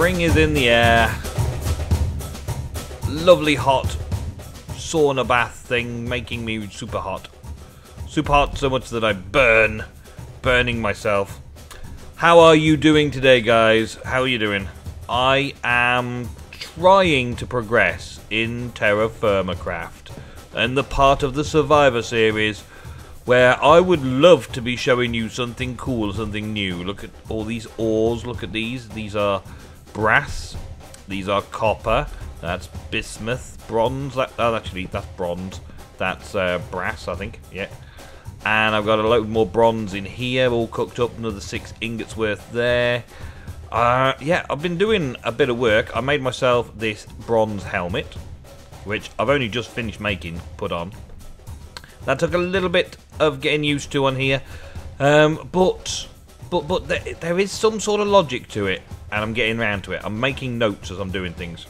Spring is in the air. Lovely hot sauna bath thing making me super hot. Super hot so much that I burning myself. How are you doing today, guys? How are you doing? I am trying to progress in TerraFirmaCraft and the part of the Survivor series where I would love to be showing you something cool, something new. Look at all these ores, look at these. These are brass, these are copper, that's bismuth, bronze, actually that's bronze, that's brass I think, yeah. And I've got a load more bronze in here, all cooked up, another 6 ingots worth there. Yeah, I've been doing a bit of work. I made myself this bronze helmet, which I've only just finished making, put on. That took a little bit of getting used to on here, but there is some sort of logic to it, and I'm getting around to it. I'm making notes as I'm doing things.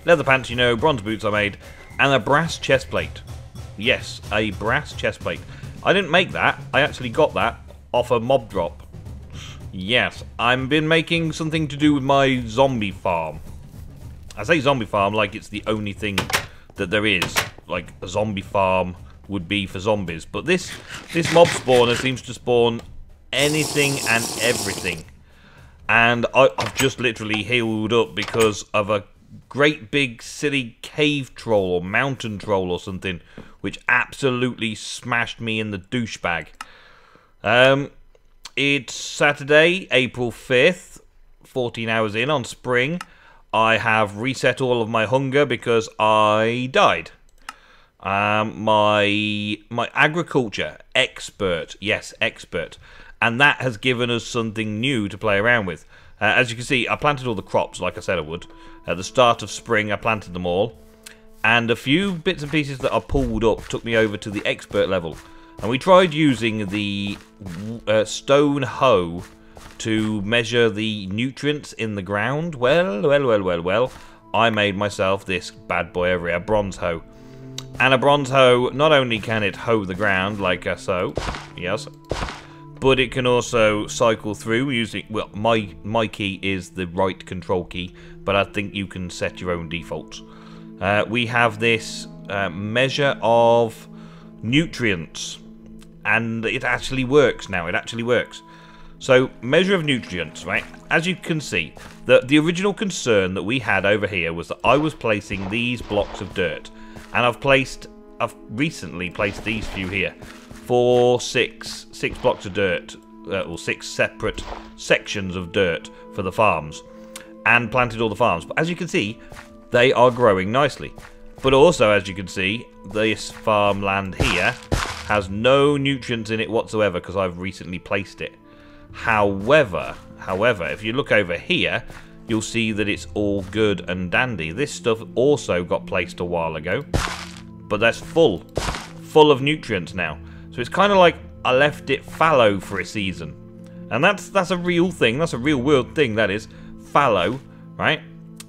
Leather pants, you know, bronze boots I made, and a brass chest plate. Yes, a brass chest plate. I didn't make that. I actually got that off a mob drop. Yes, I've been making something to do with my zombie farm. I say zombie farm like it's the only thing that there is. Like a zombie farm would be for zombies. But this mob spawner seems to spawn anything and everything. And I've just literally healed up because of a great big silly cave troll or mountain troll or something, which absolutely smashed me in the douchebag. It's Saturday, April 5th, 14 hours in on spring. I have reset all of my hunger because I died. My agriculture expert, yes, expert, and that has given us something new to play around with. As you can see, I planted all the crops like I said I would. At the start of spring, I planted them all, and a few bits and pieces that I pulled up took me over to the expert level. And we tried using the stone hoe to measure the nutrients in the ground. Well, I made myself this bad boy over here, a bronze hoe. And a bronze hoe, not only can it hoe the ground like so, yes, but it can also cycle through using, well, my key is the right control key, but I think you can set your own defaults. We have this measure of nutrients, and it actually works now. It actually works. So, measure of nutrients, right? As you can see, the original concern that we had over here was that I was placing these blocks of dirt, and I've recently placed these few here for six blocks of dirt, or 6 separate sections of dirt for the farms, and planted all the farms. But as you can see, they are growing nicely. But also, as you can see, this farmland here has no nutrients in it whatsoever because I've recently placed it. However, if you look over here, you'll see that it's all good and dandy. This stuff also got placed a while ago, but that's full of nutrients now. So it's kind of like I left it fallow for a season. And that's a real thing. That's a real world thing, that is. Fallow, right?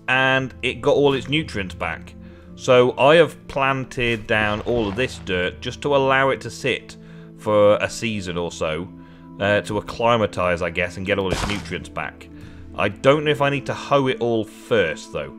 And it got all its nutrients back. So I have planted down all of this dirt just to allow it to sit for a season or so. To acclimatise, I guess, and get all its nutrients back. I don't know if I need to hoe it all first, though.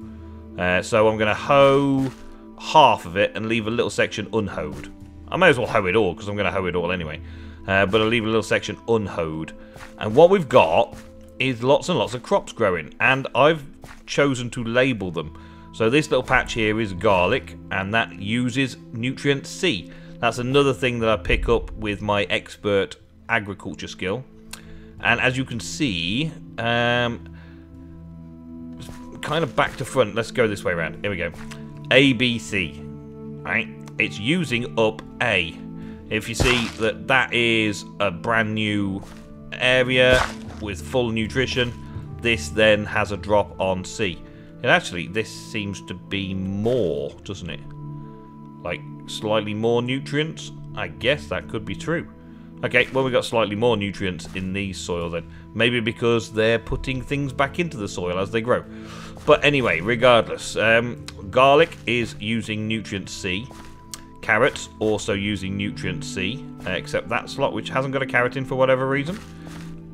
So I'm going to hoe half of it and leave a little section unhoed. I may as well hoe it all, because I'm going to hoe it all anyway. But I'll leave a little section unhoed. And what we've got is lots and lots of crops growing. And I've chosen to label them. So this little patch here is garlic, and that uses nutrient C. That's another thing that I pick up with my expert agriculture skill. And as you can see, kind of back to front, let's go this way around. Here we go. A, B, C. Right? It's using up A. If you see that is a brand new area with full nutrition, this then has a drop on C. And actually, this seems to be more, doesn't it? Like, slightly more nutrients? I guess that could be true. Okay, well, we got slightly more nutrients in these soil then. Maybe because they're putting things back into the soil as they grow. But anyway, regardless, garlic is using nutrient C. Carrots also using nutrient C, except that slot which hasn't got a carrot in for whatever reason.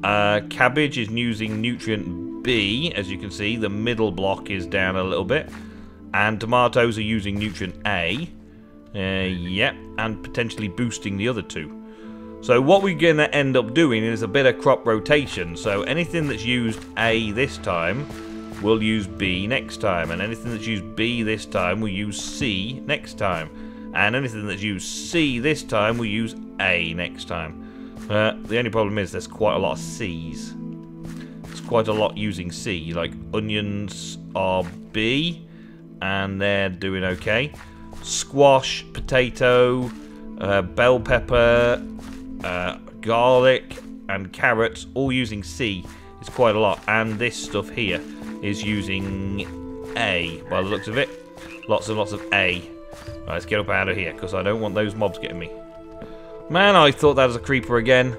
Cabbage is using nutrient B, as you can see, the middle block is down a little bit. And tomatoes are using nutrient A. Yep, and potentially boosting the other two. So what we're going to end up doing is a bit of crop rotation. So anything that's used A this time will use B next time. And anything that's used B this time will use C next time. And anything that's used C this time will use A next time. The only problem is there's quite a lot of C's. There's quite a lot using C. Like onions are B, and they're doing okay. Squash, potato, bell pepper, garlic, and carrots, all using C. It's quite a lot. And this stuff here is using A, by the looks of it. Lots and lots of A. Right, let's get up out of here, because I don't want those mobs getting me. Man, I thought that was a creeper again.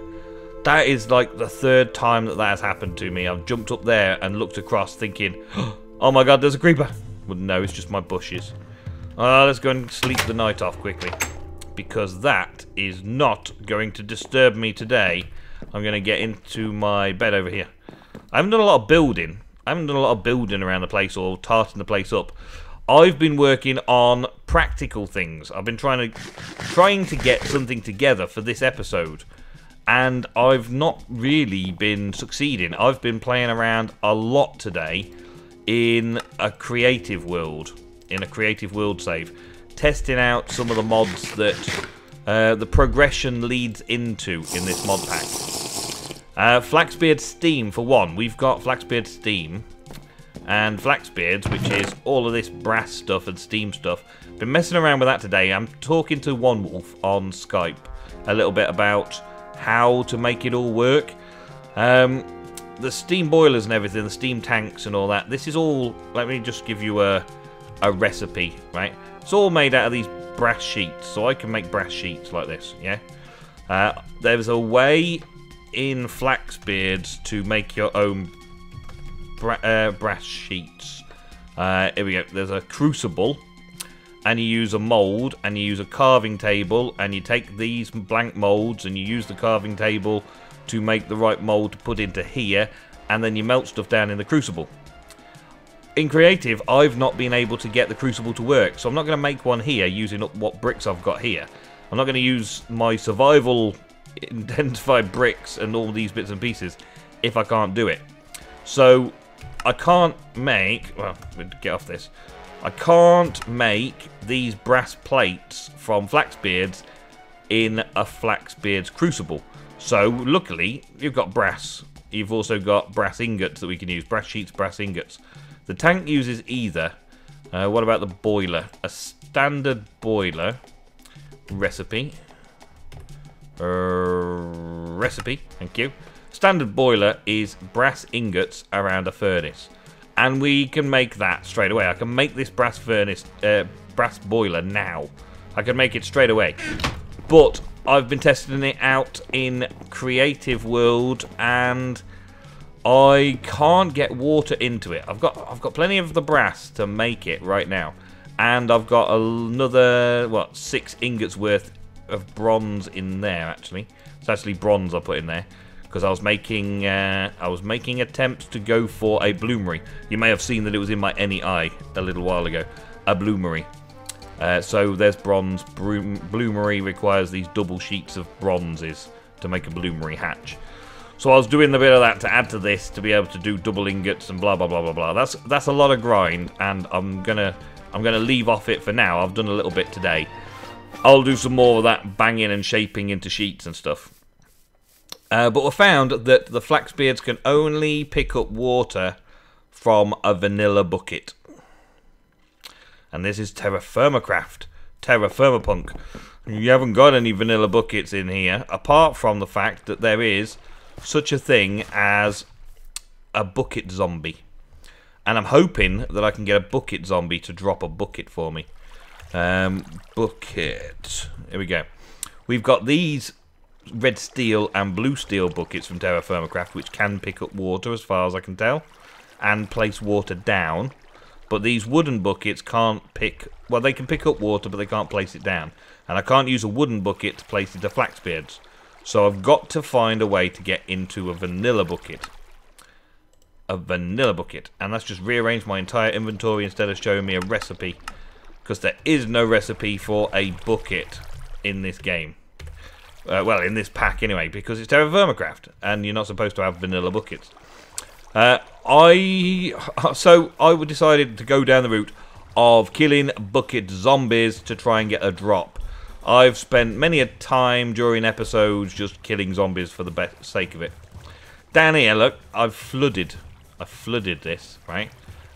That is like the third time that has happened to me. I've jumped up there and looked across thinking, oh my god, there's a creeper. Well, no, it's just my bushes. Let's go and sleep the night off quickly, because that is not going to disturb me today. I'm going to get into my bed over here. I haven't done a lot of building. I haven't done a lot of building around the place or tarting the place up. I've been working on practical things. I've been trying to get something together for this episode, and I've not really been succeeding. I've been playing around a lot today in a creative world, save, testing out some of the mods that the progression leads into in this mod pack. Flaxbeard Steam for one. We've got Flaxbeard Steam. And Flaxbeards, which is all of this brass stuff and steam stuff. Been messing around with that today. I'm talking to One Wolf on Skype a little bit about how to make it all work. The steam boilers and everything, the steam tanks and all that. This is all, let me just give you a recipe, right? It's all made out of these brass sheets, so I can make brass sheets like this, yeah? There's a way in Flaxbeards to make your own brass sheets. Here we go. There's a crucible, and you use a mold, and you use a carving table, and you take these blank molds, and you use the carving table to make the right mold to put into here, and then you melt stuff down in the crucible. In creative, I've not been able to get the crucible to work, so I'm not going to make one here using up what bricks I've got here. I'm not going to use my survival identified bricks and all these bits and pieces if I can't do it. So I can't make, well, get off this. I can't make these brass plates from Flaxbeards in a Flaxbeard's crucible. So luckily, you've got brass. You've also got brass ingots that we can use. Brass sheets, brass ingots. The tank uses either. What about the boiler? A standard boiler recipe. Recipe, thank you. Standard boiler is brass ingots around a furnace, and we can make that straight away. I can make this brass boiler now. I can make it straight away, but I've been testing it out in creative world, and I can't get water into it. I've got plenty of the brass to make it right now, and I've got another 6 ingots worth of bronze in there. Actually, it's actually bronze I put in there. Because I was making attempts to go for a bloomery. You may have seen that it was in my NEI a little while ago. A bloomery. So there's bronze. Bloomery requires these double sheets of bronzes to make a bloomery hatch. So I was doing a bit of that to add to this to be able to do double ingots and blah blah blah blah blah. That's a lot of grind, and I'm gonna leave off it for now. I've done a little bit today. I'll do some more of that banging and shaping into sheets and stuff. But we found that the Flaxbeards can only pick up water from a vanilla bucket. And this is TerraFirmaCraft, TerraFirmaPunk. You haven't got any vanilla buckets in here, apart from the fact that there is such a thing as a bucket zombie. And I'm hoping that I can get a bucket zombie to drop a bucket for me. Bucket. Here we go. We've got these red steel and blue steel buckets from TerraFirmaCraft, which can pick up water as far as I can tell, and place water down. But these wooden buckets can't pick, well, they can pick up water, but they can't place it down. And I can't use a wooden bucket to place into Flaxbeards. So I've got to find a way to get into a vanilla bucket. a vanilla bucket. And that's just rearranged my entire inventory instead of showing me a recipe. Because there is no recipe for a bucket in this game. Well, in this pack anyway, because it's TerraFirmaCraft, and you're not supposed to have vanilla buckets. I decided to go down the route of killing bucket zombies to try and get a drop. I've spent many a time during episodes just killing zombies for the sake of it. Down here, look, I flooded this, right?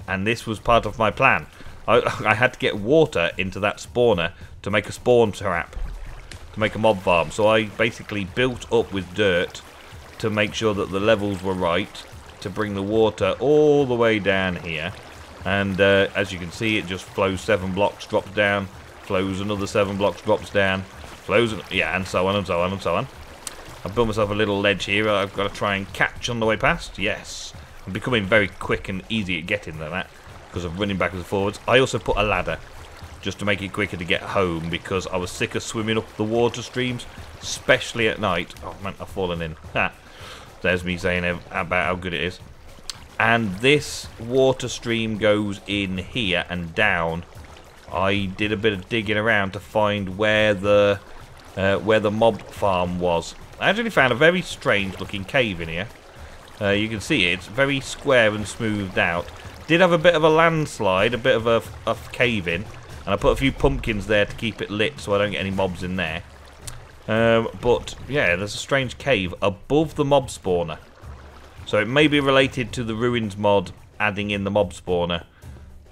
And this was part of my plan. I had to get water into that spawner to make a spawn trap, to make a mob farm. So I basically built up with dirt to make sure that the levels were right, to bring the water all the way down here. And as you can see, it just flows 7 blocks, drops down, flows another 7 blocks, drops down, flows, yeah, and so on and so on and so on. I've built myself a little ledge here I've got to try and catch on the way past. Yes, I'm becoming very quick and easy at getting to that because of running backwards and forwards. I also put a ladder just to make it quicker to get home because I was sick of swimming up the water streams, especially at night. Oh man, I've fallen in. Ha. There's me saying about how good it is. And this water stream goes in here and down. I did a bit of digging around to find where the mob farm was. I actually found a very strange looking cave in here. You can see it. It's very square and smoothed out. Did have a bit of a landslide, a bit of a cave in. And I put a few pumpkins there to keep it lit so I don't get any mobs in there. But yeah, there's a strange cave above the mob spawner. So it may be related to the ruins mod adding in the mob spawner.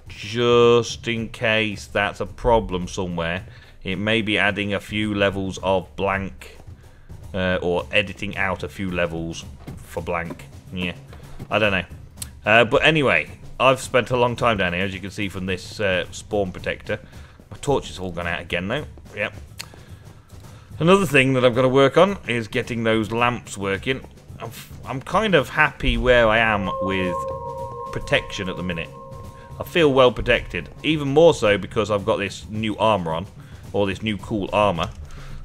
Just in case that's a problem somewhere. It may be adding a few levels of blank. Or editing out a few levels for blank. Yeah, I don't know. But anyway, I've spent a long time down here, as you can see from this spawn protector. My torch is all gone out again though. Yep. Another thing that I've got to work on is getting those lamps working. I'm kind of happy where I am with protection at the minute. I feel well protected. Even more so because I've got this new armor on. Or this new cool armor.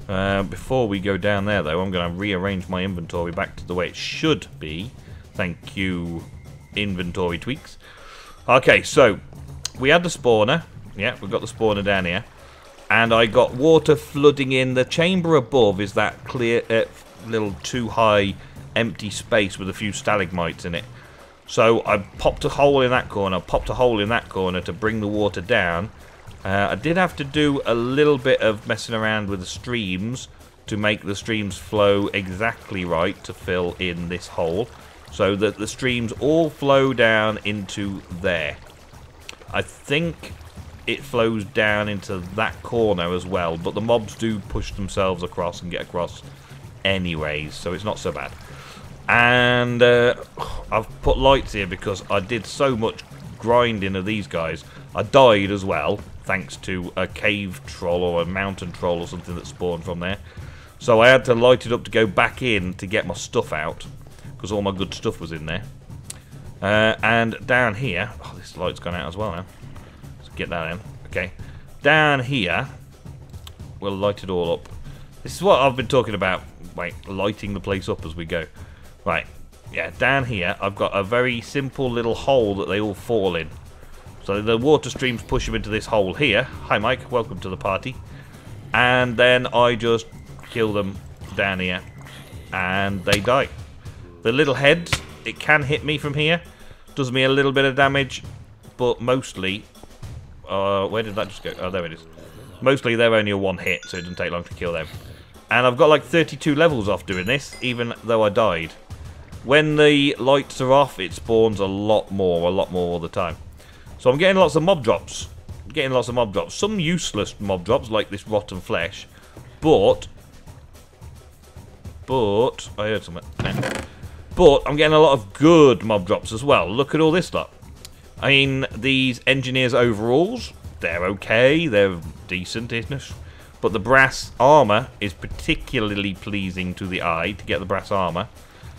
Before we go down there though, I'm going to rearrange my inventory back to the way it should be. Thank you, inventory tweaks. Okay, so we had the spawner. Yeah, we've got the spawner down here. And I got water flooding in. The chamber above is that clear, little too high empty space with a few stalagmites in it. So I popped a hole in that corner, popped a hole in that corner to bring the water down. I did have to do a little bit of messing around with the streams to make the streams flow exactly right to fill in this hole. So that the streams all flow down into there. I think it flows down into that corner as well, but the mobs do push themselves across and get across anyways, so it's not so bad. And I've put lights here because I did so much grinding of these guys. I died as well, thanks to a cave troll or a mountain troll or something that spawned from there. So I had to light it up to go back in to get my stuff out, because all my good stuff was in there. And down here, oh, this light's gone out as well now. Let's get that in. Okay, down here, we'll light it all up. This is what I've been talking about. Wait, lighting the place up as we go. Right, yeah, down here, I've got a very simple little hole that they all fall in. So the water streams push them into this hole here. Hi, Mike. Welcome to the party. And then I just kill them down here, and they die. The little heads, it can hit me from here. Does me a little bit of damage, but mostly... where did that just go? Oh, there it is. Mostly they're only a one hit, so it doesn't take long to kill them. And I've got like 32 levels off doing this, even though I died. When the lights are off, it spawns a lot more all the time. So I'm getting lots of mob drops. Some useless mob drops, like this rotten flesh. But I heard something. But I'm getting a lot of good mob drops as well. Look at all this lot. I mean, these engineers overalls, they're okay. They're decent-ish. But the brass armor is particularly pleasing to the eye to get the brass armor.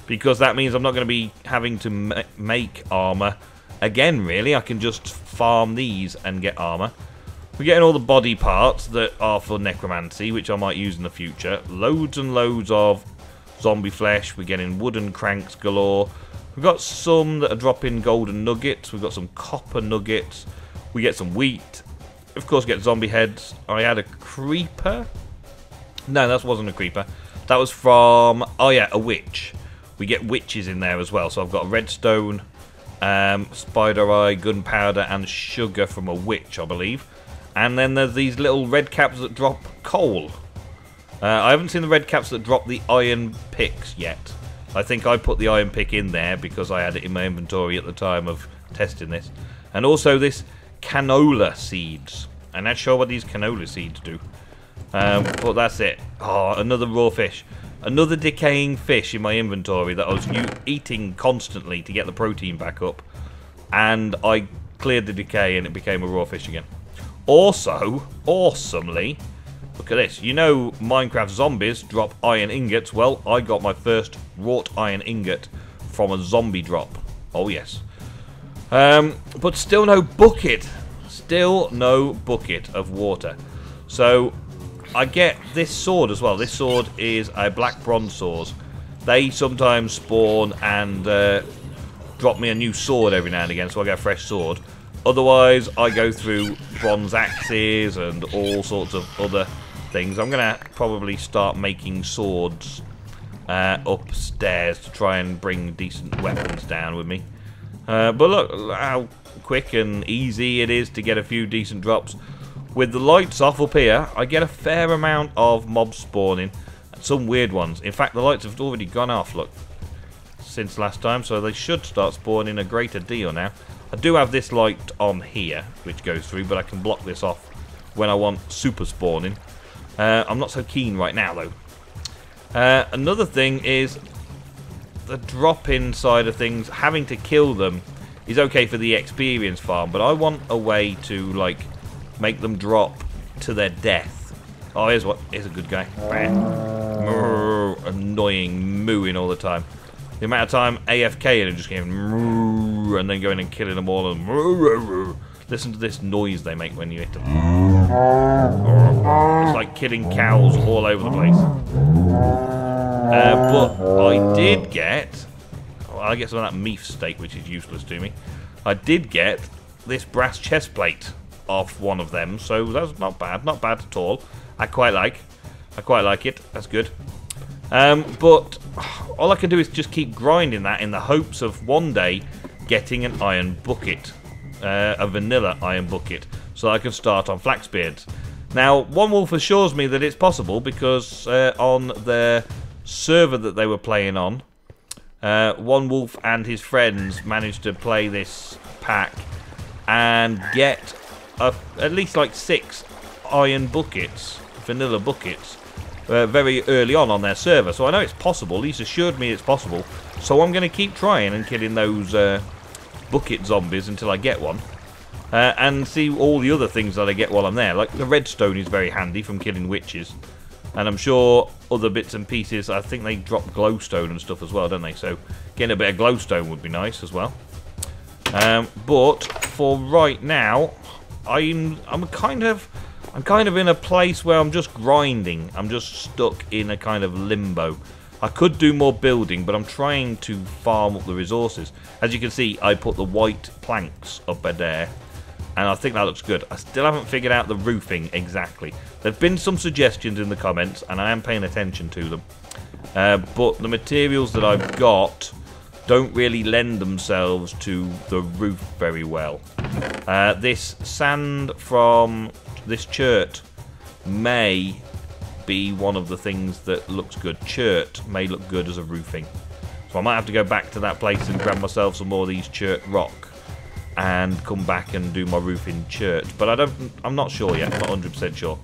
Because that means I'm not going to be having to make armor again, really. I can just farm these and get armor. We're getting all the body parts that are for necromancy, which I might use in the future. Loads and loads of zombie flesh. We're getting wooden cranks galore. We've got some that are dropping golden nuggets. We've got some copper nuggets. We get some wheat. Of course, we get zombie heads. I had a creeper. No, that wasn't a creeper. That was from, oh yeah, a witch. We get witches in there as well. So I've got redstone, spider eye, gunpowder, and sugar from a witch, I believe. And then there's these little red caps that drop coal. I haven't seen the red caps that drop the iron picks yet. I think I put the iron pick in there because I had it in my inventory at the time of testing this. And also this canola seeds. I'm not sure what these canola seeds do. But that's it. Oh, another raw fish. Another decaying fish in my inventory that I was eating constantly to get the protein back up. And I cleared the decay and it became a raw fish again. Also, awesomely, look at this. You know Minecraft zombies drop iron ingots. Well, I got my first wrought iron ingot from a zombie drop. Oh, yes. But still no bucket. Still no bucket of water. So I get this sword as well. This sword is a black bronze sword. They sometimes spawn and drop me a new sword every now and again, so I get a fresh sword. Otherwise, I go through bronze axes and all sorts of other things. I'm going to probably start making swords upstairs to try and bring decent weapons down with me. But look how quick and easy it is to get a few decent drops. With the lights off up here, I get a fair amount of mobs spawning. Some weird ones. In fact, the lights have already gone off, look, since last time. So they should start spawning a greater deal now. I do have this light on here, which goes through, but I can block this off when I want super spawning. I'm not so keen right now, though. Another thing is the drop-in side of things. Having to kill them is okay for the experience farm, but I want a way to, like, make them drop to their death. Oh, here's a good guy. Annoying, mooing all the time. The amount of time AFK and just going and then going and killing them all and listen to this noise they make when you hit them. It's like killing cows all over the place. But I did get, well, I get some of that meat steak, which is useless to me. I did get this brass chest plate off one of them, so that's not bad at all. I quite like it. That's good. But all I can do is just keep grinding that in the hopes of one day getting an iron bucket, a vanilla iron bucket, so I can start on Flaxbeard. Now, One Wolf assures me that it's possible because on their server that they were playing on, One Wolf and his friends managed to play this pack and get at least like 6 iron buckets, vanilla buckets, very early on their server. So I know it's possible. He's assured me it's possible. So I'm going to keep trying and killing those bucket zombies until I get one. And see all the other things that I get while I'm there. Like the redstone is very handy from killing witches. And I'm sure other bits and pieces, I think they drop glowstone and stuff as well, don't they? So getting a bit of glowstone would be nice as well. But for right now, I'm kind of in a place where I'm just grinding. I'm just stuck in a kind of limbo. I could do more building, but I'm trying to farm up the resources. As you can see, I put the white planks up there, and I think that looks good. I still haven't figured out the roofing exactly. There have been some suggestions in the comments, and I am paying attention to them. But the materials that I've got don't really lend themselves to the roof very well. This sand from this chert may be one of the things that looks good. Chert may look good as a roofing. So I might have to go back to that place and grab myself some more of these chert rock and come back and do my roof in chert. But I'm not sure yet. I'm not 100% sure.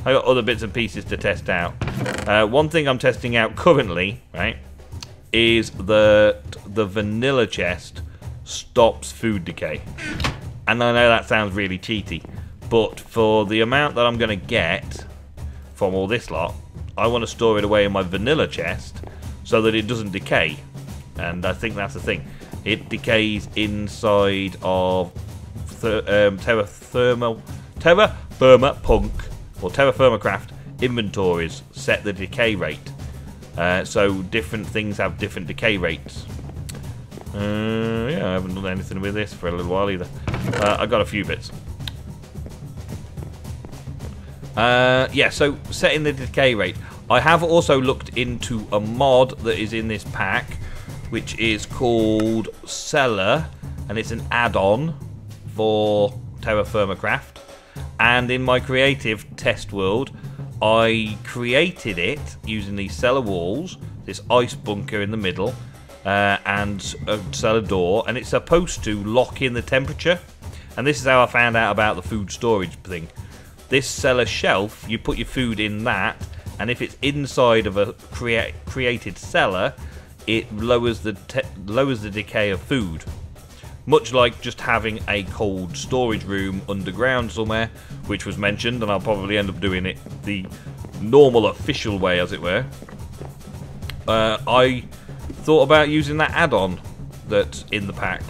I got other bits and pieces to test out. One thing I'm testing out currently, right, is the vanilla chest stops food decay. And I know that sounds really cheaty, but for the amount that I'm going to get from all this lot, I want to store it away in my vanilla chest so that it doesn't decay. And I think that's the thing. It decays inside of TerraFirmaPunk or TerraFirmaCraft inventories set the decay rate. So different things have different decay rates. Yeah, I haven't done anything with this for a little while either. I got a few bits. Yeah, so setting the decay rate. I have also looked into a mod that is in this pack, which is called Cellar, and it's an add-on for TerraFirmaCraft. And in my creative test world, I created it using these cellar walls, this ice bunker in the middle, and a cellar door, and it's supposed to lock in the temperature. And this is how I found out about the food storage thing. This cellar shelf, you put your food in that, and if it's inside of a created cellar, it lowers the decay of food. Much like just having a cold storage room underground somewhere, which was mentioned, and I'll probably end up doing it the normal official way, as it were. I thought about using that add-on that's in the pack,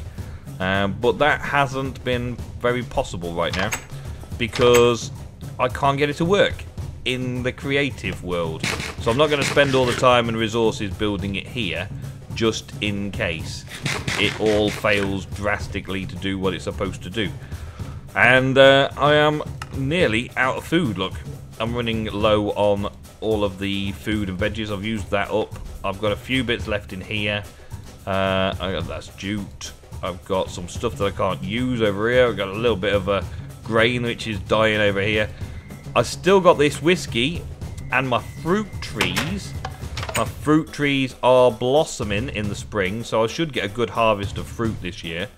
but that hasn't been very possible right now because I can't get it to work in the creative world. So I'm not going to spend all the time and resources building it here, just in case it all fails drastically to do what it's supposed to do. And I am nearly out of food. Look, I'm running low on all of the food and veggies. I've used that up. I've got a few bits left in here. That's jute. I've got some stuff that I can't use over here. I've got a little bit of a grain which is dying over here. I still got this whiskey and my fruit trees. My fruit trees are blossoming in the spring, so I should get a good harvest of fruit this year.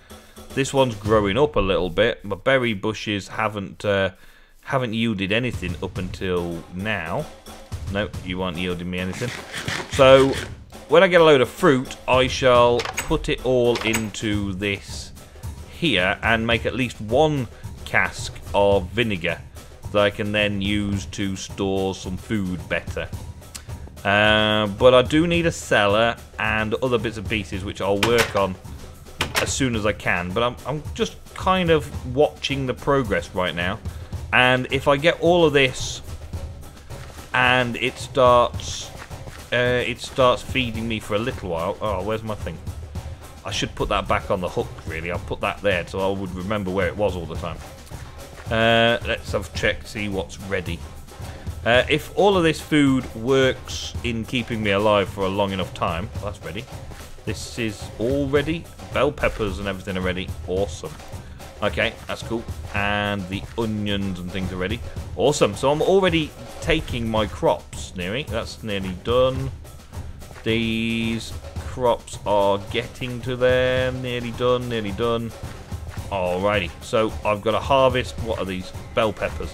This one's growing up a little bit. My berry bushes haven't yielded anything up until now. No, you aren't yielding me anything. So when I get a load of fruit, I shall put it all into this here and make at least one cask of vinegar that I can then use to store some food better. But I do need a cellar and other bits and pieces which I'll work on as soon as I can. But I'm just kind of watching the progress right now. And if I get all of this and it starts feeding me for a little while. Oh, where's my thing? I should put that back on the hook, really. I'll put that there so I would remember where it was all the time. Let's have a check, see what's ready. If all of this food works in keeping me alive for a long enough time, well, that's ready. This is all ready. Bell peppers and everything are ready. Awesome. Okay, that's cool. And the onions and things are ready. Awesome. So I'm already taking my crops nearly. That's nearly done. These crops are getting to there. Nearly done, nearly done. Alrighty. So I've got to harvest, what are these? Bell peppers.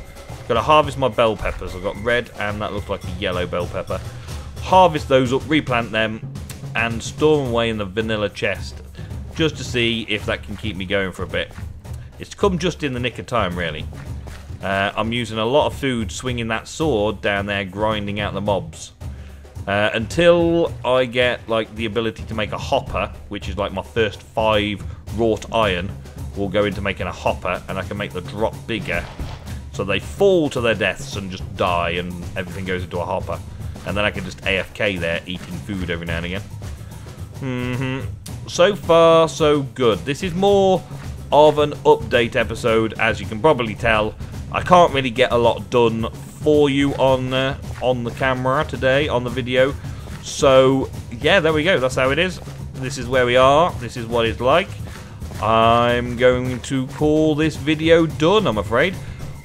Got to harvest my bell peppers. I've got red and that looks like a yellow bell pepper. Harvest those up, replant them, and store them away in the vanilla chest just to see if that can keep me going for a bit. It's come just in the nick of time, really. I'm using a lot of food swinging that sword down there, grinding out the mobs. Until I get like the ability to make a hopper, which is like my first 5 wrought iron, will go into making a hopper, and I can make the drop bigger. So they fall to their deaths and just die and everything goes into a hopper. And then I can just AFK there, eating food every now and again. So far, so good. This is more of an update episode, as you can probably tell. I can't really get a lot done for you on the camera today, on the video. So, yeah, there we go. That's how it is. This is where we are. This is what it's like. I'm going to call this video done, I'm afraid.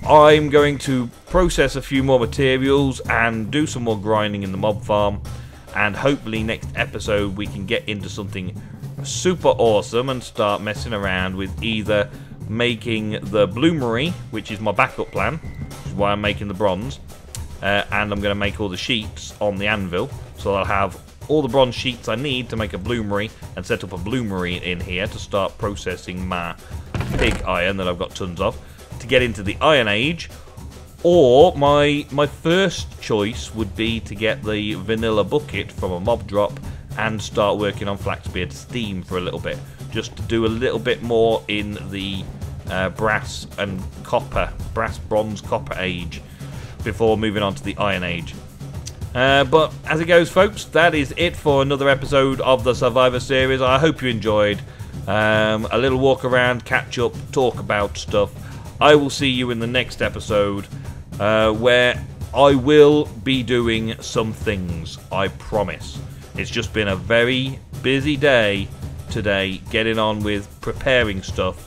I'm going to process a few more materials and do some more grinding in the mob farm, and hopefully next episode we can get into something super awesome and start messing around with either making the bloomery, which is my backup plan, which is why I'm making the bronze, and I'm going to make all the sheets on the anvil, so I'll have all the bronze sheets I need to make a bloomery and set up a bloomery in here to start processing my pig iron that I've got tons of, to get into the Iron Age. Or my first choice would be to get the vanilla bucket from a mob drop and start working on Flaxbeard Steam for a little bit, just to do a little bit more in the brass, bronze, copper age before moving on to the Iron Age. But as it goes, folks, that is it for another episode of the Survivor series. I hope you enjoyed. A little walk around, catch up, talk about stuff. I will see you in the next episode, where I will be doing some things, I promise. It's just been a very busy day today, getting on with preparing stuff,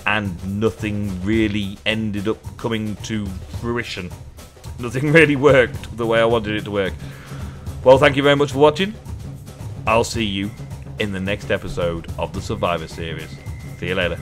and nothing really ended up coming to fruition. Nothing really worked the way I wanted it to work. Well, thank you very much for watching. I'll see you in the next episode of the Survivor series. See you later.